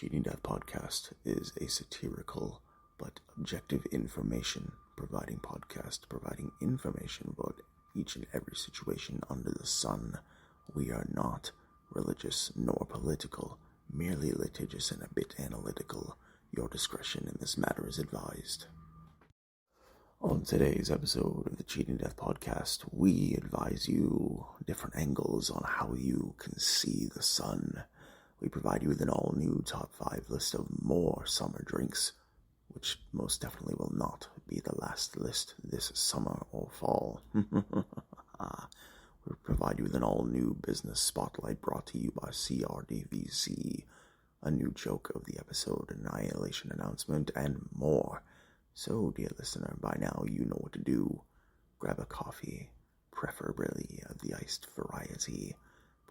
Cheating Death podcast is a satirical but objective information providing podcast, providing information about each and every situation under the sun. We are not religious nor political, merely litigious and a bit analytical. Your discretion in this matter is advised. On today's episode of the Cheating Death podcast, we advise you different angles on how you can see the sun. We provide you with an all-new top 5 list of more summer drinks, which most definitely will not be the last list this summer or fall. We provide you with an all-new business spotlight brought to you by CRDVC, a new joke of the episode, Annihilation Announcement, and more. So, dear listener, by now you know what to do. Grab a coffee, preferably of the iced variety,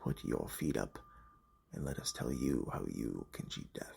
put your feet up, and let us tell you how you can cheat death.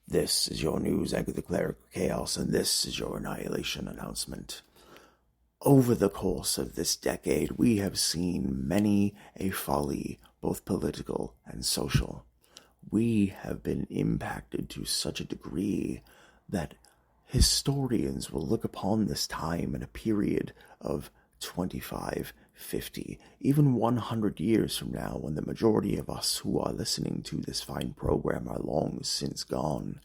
This is your news anchor, the Cleric of Chaos, and this is your Annihilation Announcement. Over the course of this decade, we have seen many a folly, both political and social. We have been impacted to such a degree that historians will look upon this time in a period of 25, 50, even 100 years from now, when the majority of us who are listening to this fine program are long since gone.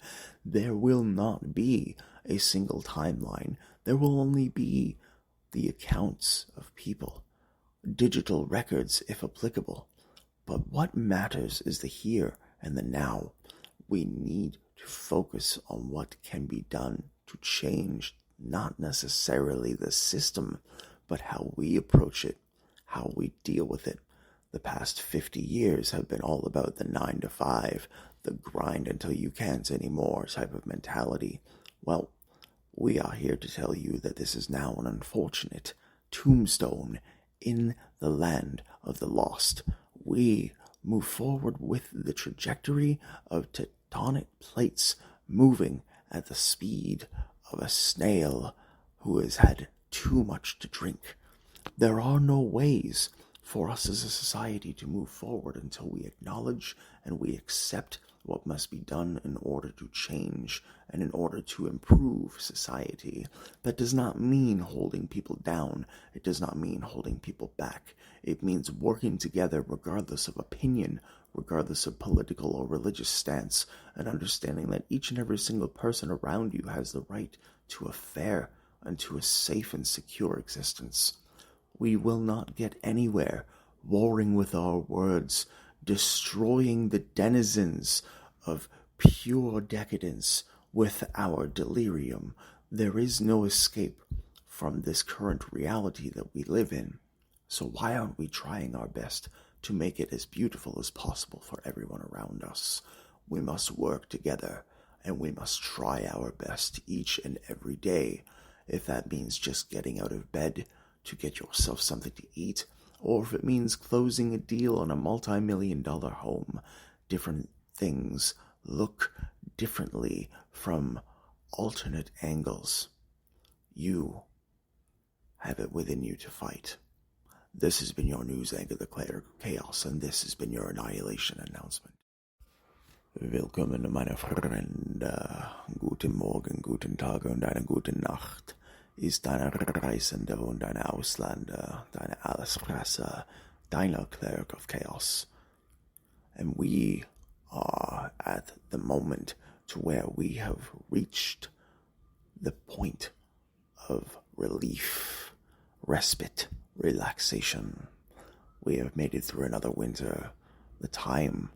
There will not be a single timeline. There will only be the accounts of people, digital records if applicable. But what matters is the here and the now. We need to focus on what can be done to change not necessarily the system, but how we approach it, how we deal with it. The past 50 years have been all about the 9 to 5, the grind until you can't anymore type of mentality. Well, we are here to tell you that this is now an unfortunate tombstone in the land of the lost. We move forward with the trajectory of tectonic plates moving at the speed of a snail who has had too much to drink. There are no ways for us as a society to move forward until we acknowledge and we accept what must be done in order to change and in order to improve society. That does not mean holding people down. It does not mean holding people back. It means working together regardless of opinion, regardless of political or religious stance, and understanding that each and every single person around you has the right to a fair and to a safe and secure existence. We will not get anywhere warring with our words, destroying the denizens of pure decadence with our delirium. There is no escape from this current reality that we live in. So why aren't we trying our best to make it as beautiful as possible for everyone around us? We must work together, and we must try our best each and every day. If that means just getting out of bed to get yourself something to eat, or if it means closing a deal on a multi-million-dollar home, different things look differently from alternate angles. You have it within you to fight. This has been your news anchor, the Cleric of Chaos, and this has been your Annihilation Announcement. Willkommen, meine Freunde. Guten Morgen, guten Tag und eine gute Nacht. Ist deine Reisende und deine Ausländer, deine Allesfresser, deiner Cleric of Chaos. And we are at the moment to where we have reached the point of relief, respite, relaxation. We have made it through another winter, the time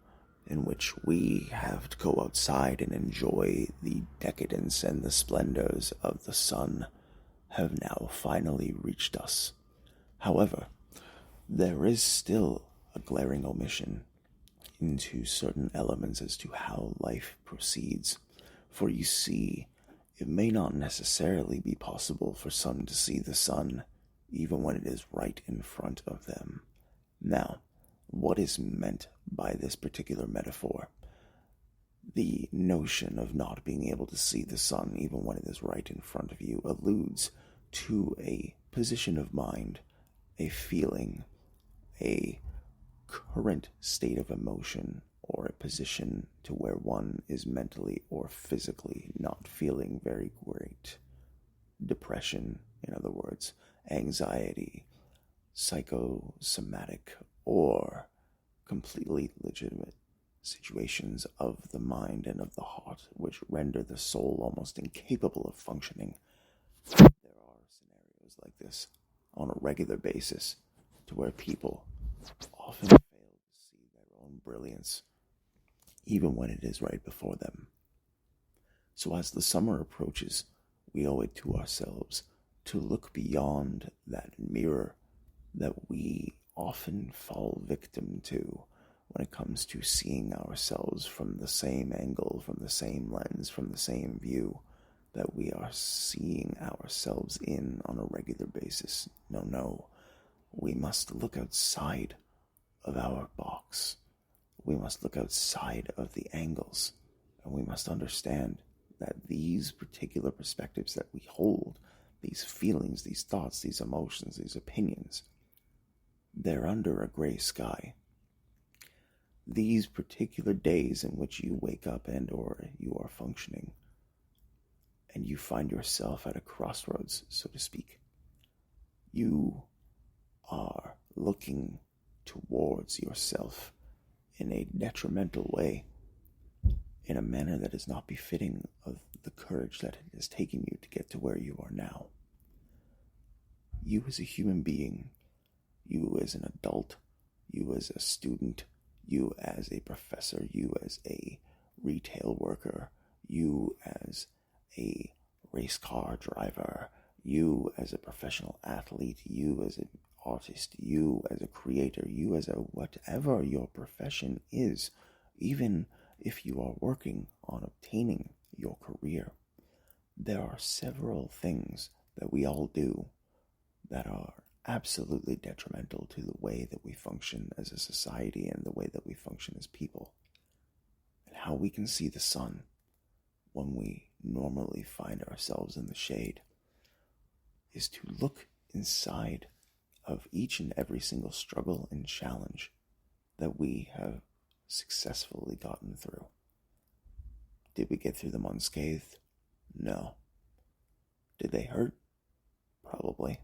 in which we have to go outside and enjoy the decadence and the splendors of the sun have now finally reached us. However, there is still a glaring omission into certain elements as to how life proceeds. For you see, it may not necessarily be possible for some to see the sun, even when it is right in front of them. Now, what is meant by this particular metaphor? The notion of not being able to see the sun, even when it is right in front of you, alludes to a position of mind, a feeling, a current state of emotion, or a position to where one is mentally or physically not feeling very great. Depression, in other words, anxiety, psychosomatic, or completely legitimate situations of the mind and of the heart, which render the soul almost incapable of functioning. There are scenarios like this on a regular basis, to where people often fail to see their own brilliance, even when it is right before them. So as the summer approaches, we owe it to ourselves to look beyond that mirror that we often fall victim to when it comes to seeing ourselves from the same angle, from the same lens, from the same view that we are seeing ourselves in on a regular basis. No, we must look outside of our box. We must look outside of the angles, and we must understand that these particular perspectives that we hold, these feelings, these thoughts, these emotions, these opinions, they're under a gray sky. These particular days in which you wake up and or you are functioning, and you find yourself at a crossroads, so to speak, you are looking towards yourself in a detrimental way, in a manner that is not befitting of the courage that it has taken you to get to where you are now. You as a human being, you as an adult, you as a student, you as a professor, you as a retail worker, you as a race car driver, you as a professional athlete, you as an artist, you as a creator, you as a whatever your profession is, even if you are working on obtaining your career, there are several things that we all do that are absolutely detrimental to the way that we function as a society and the way that we function as people. And how we can see the sun when we normally find ourselves in the shade is to look inside of each and every single struggle and challenge that we have successfully gotten through. Did we get through them unscathed? No. Did they hurt? Probably.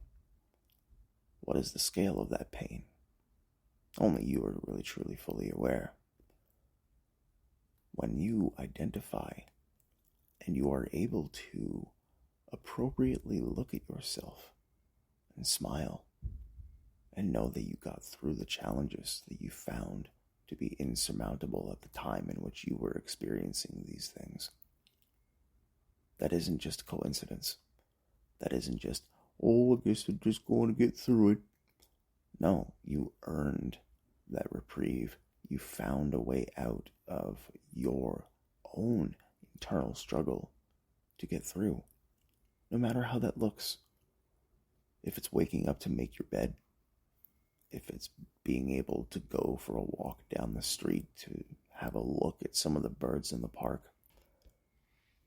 What is the scale of that pain? Only you are really truly fully aware. When you identify and you are able to appropriately look at yourself and smile and know that you got through the challenges that you found to be insurmountable at the time in which you were experiencing these things. That isn't just a coincidence. That isn't just, I guess we're just going to get through it. No, you earned that reprieve. You found a way out of your own internal struggle to get through, no matter how that looks. If it's waking up to make your bed, if it's being able to go for a walk down the street to have a look at some of the birds in the park,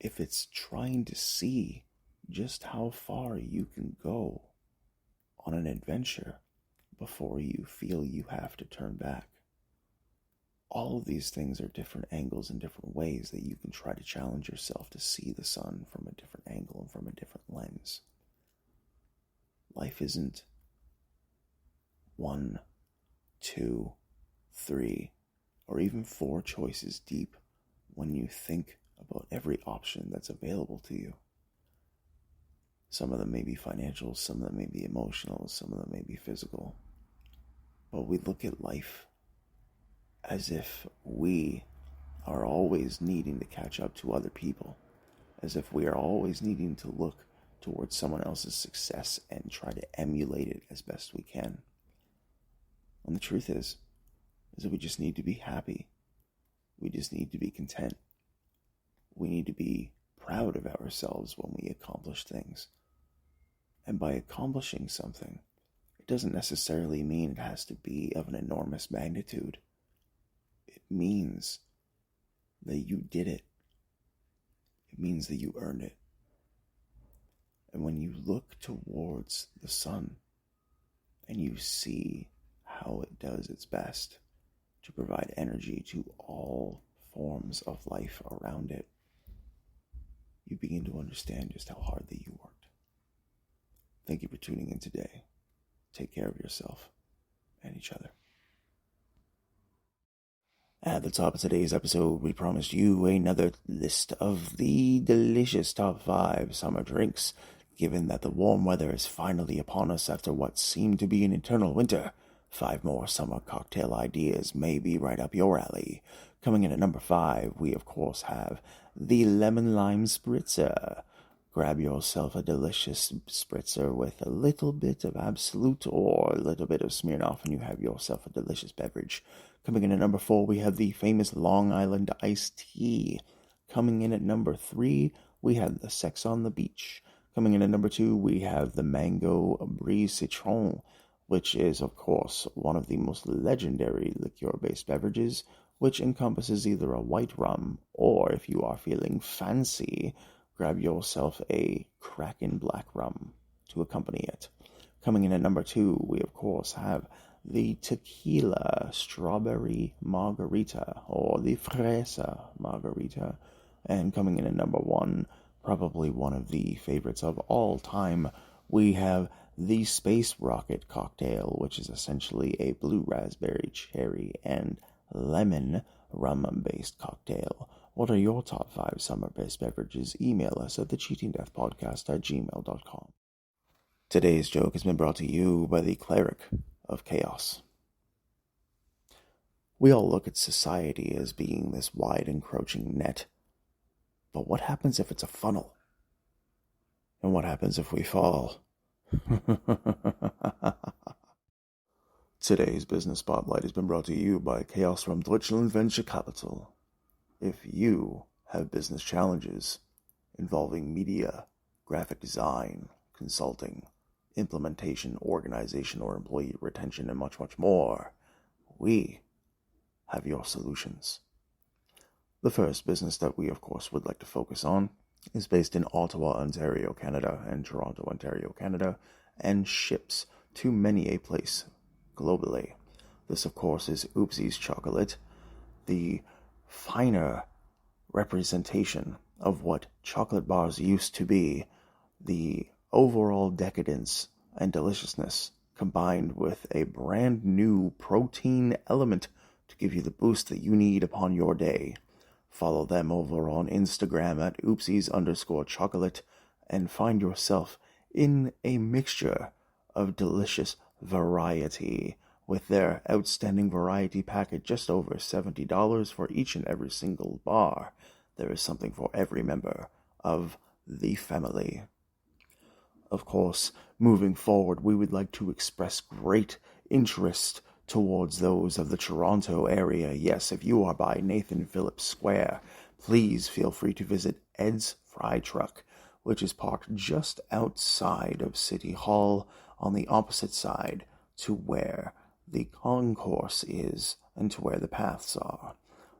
if it's trying to see just how far you can go on an adventure before you feel you have to turn back. All of these things are different angles and different ways that you can try to challenge yourself to see the sun from a different angle and from a different lens. Life isn't 1, 2, 3, or even 4 choices deep when you think about every option that's available to you. Some of them may be financial, some of them may be emotional, some of them may be physical. But we look at life as if we are always needing to catch up to other people, as if we are always needing to look towards someone else's success and try to emulate it as best we can. And the truth is that we just need to be happy. We just need to be content. We need to be proud of ourselves when we accomplish things. And by accomplishing something, it doesn't necessarily mean it has to be of an enormous magnitude. It means that you did it. It means that you earned it. And when you look towards the sun and you see how it does its best to provide energy to all forms of life around it, you begin to understand just how hard that you worked. Thank you for tuning in today. Take care of yourself and each other. At the top of today's episode, we promised you another list of the delicious top 5 summer drinks. Given that the warm weather is finally upon us after what seemed to be an eternal winter, 5 more summer cocktail ideas may be right up your alley. Coming in at number 5, we of course have the Lemon Lime Spritzer. Grab yourself a delicious spritzer with a little bit of Absolute or a little bit of Smirnoff and you have yourself a delicious beverage. Coming in at number 4, we have the famous Long Island Iced Tea. Coming in at number 3, we have the Sex on the Beach. Coming in at number 2, we have the Mango Brise Citron, which is, of course, one of the most legendary liqueur-based beverages, which encompasses either a white rum, or if you are feeling fancy, grab yourself a Kraken Black Rum to accompany it. Coming in at number 2, we, of course, have the Tequila Strawberry Margarita, or the Fresa Margarita. And coming in at number 1, probably one of the favorites of all time, we have the Space Rocket Cocktail, which is essentially a blue raspberry, cherry, and lemon rum-based cocktail. What are your top 5 summer-based beverages? Email us at thecheatingdeathpodcast@gmail.com. Today's joke has been brought to you by the Cleric of Chaos. We all look at society as being this wide encroaching net. But what happens if it's a funnel? And what happens if we fall? Today's business spotlight has been brought to you by Chaos from Deutschland Venture Capital. If you have business challenges involving media, graphic design, consulting, implementation, organization, or employee retention, and much, much more, we have your solutions. The first business that we, of course, would like to focus on is based in Ottawa, Ontario, Canada, and Toronto, Ontario, Canada, and ships to many a place globally. This, of course, is Oopsie's Chocolate, the finer representation of what chocolate bars used to be, the overall decadence and deliciousness combined with a brand new protein element to give you the boost that you need upon your day. Follow them over on Instagram at oopsies_chocolate and find yourself in a mixture of delicious variety with their outstanding variety pack at just over $70 for each and every single bar. There is something for every member of the family. Of course, moving forward, we would like to express great interest towards those of the Toronto area. Yes, if you are by Nathan Phillips Square, please feel free to visit Ed's Fry Truck, which is parked just outside of City Hall on the opposite side to where the concourse is and to where the paths are.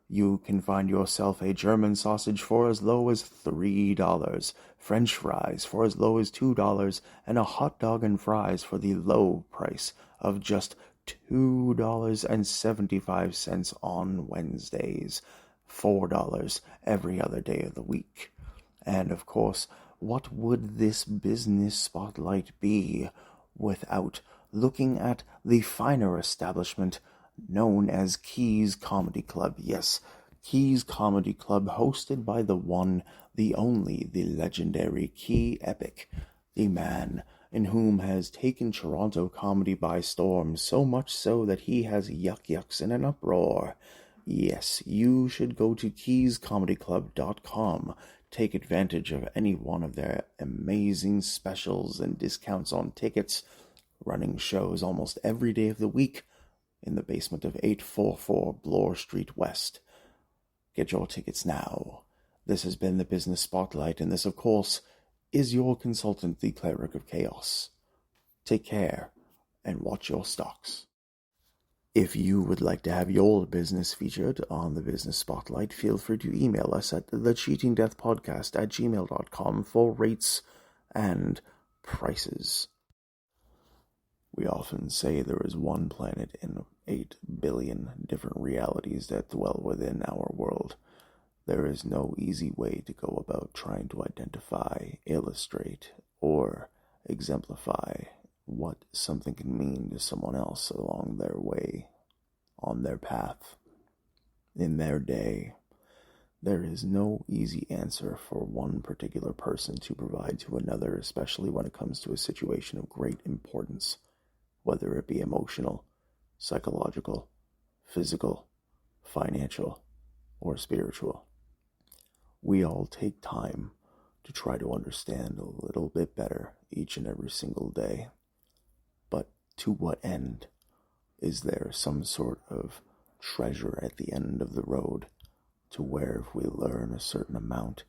You can find yourself a German sausage for as low as $3, French fries for as low as $2, and a hot dog and fries for the low price of just $2.75 on Wednesdays, $4 every other day of the week. And of course, what would this business spotlight be without looking at the finer establishment known as Keys Comedy Club? Yes, Keys Comedy Club, hosted by the one, the only, the legendary Key Epic, the man in whom has taken Toronto comedy by storm, so much so that he has yucks in an uproar. Yes, you should go to keyscomedyclub.com, take advantage of any one of their amazing specials and discounts on tickets, running shows almost every day of the week in the basement of 844 Bloor Street West. Get your tickets now. This has been the Business Spotlight, and this, of course, is your consultant, the Cleric of Chaos. Take care, and watch your stocks. If you would like to have your business featured on the Business Spotlight, feel free to email us at thecheatingdeathpodcast@gmail.com for rates and prices. We often say there is one planet in 8 billion different realities that dwell within our world. There is no easy way to go about trying to identify, illustrate, or exemplify what something can mean to someone else along their way, on their path, in their day. There is no easy answer for one particular person to provide to another, especially when it comes to a situation of great importance, whether it be emotional, psychological, physical, financial, or spiritual. We all take time to try to understand a little bit better each and every single day. But to what end? Is there some sort of treasure at the end of the road to where if we learn a certain amount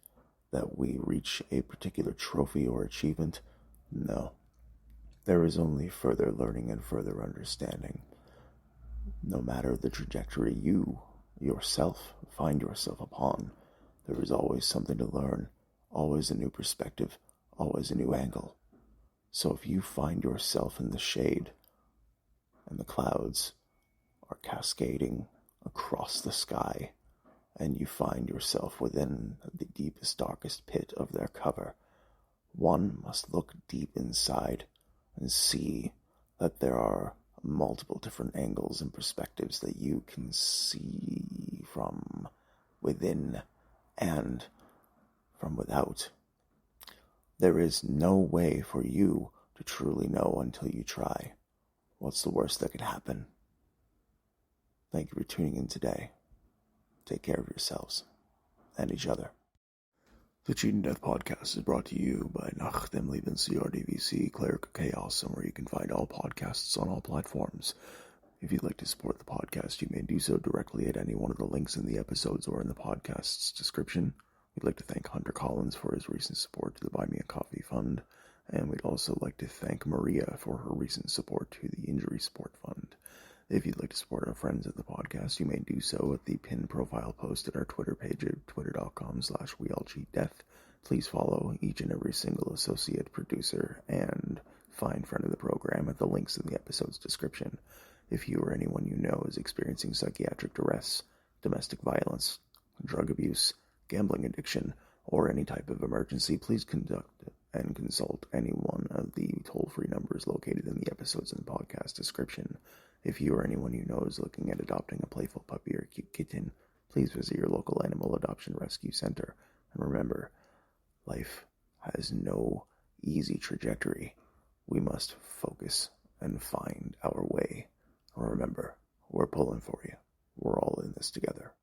that we reach a particular trophy or achievement? No. There is only further learning and further understanding. No matter the trajectory you yourself find yourself upon, there is always something to learn, always a new perspective, always a new angle. So if you find yourself in the shade and the clouds are cascading across the sky, and you find yourself within the deepest, darkest pit of their cover, one must look deep inside and see that there are multiple different angles and perspectives that you can see from within and from without. There is no way for you to truly know until you try. What's the worst that could happen? Thank you for tuning in today. Take care of yourselves and each other. The Cheating Death Podcast is brought to you by Nach dem Leben CRDVC, Cleric of Chaos, and where you can find all podcasts on all platforms. If you'd like to support the podcast, you may do so directly at any one of the links in the episodes or in the podcast's description. We'd like to thank Hunter Collins for his recent support to the Buy Me a Coffee Fund, and we'd also like to thank Maria for her recent support to the Injury Support Fund. If you'd like to support our friends at the podcast, you may do so at the pinned profile post at our Twitter page at twitter.com/weallcheatdeath. Please follow each and every single associate, producer, and fine friend of the program at the links in the episode's description. If you or anyone you know is experiencing psychiatric duress, domestic violence, drug abuse, gambling addiction, or any type of emergency, please conduct and consult any one of the toll-free numbers located in the episodes in the podcast description. If you or anyone you know is looking at adopting a playful puppy or cute kitten, please visit your local animal adoption rescue center. And remember, life has no easy trajectory. We must focus and find our way Remember, we're pulling for you. We're all in this together.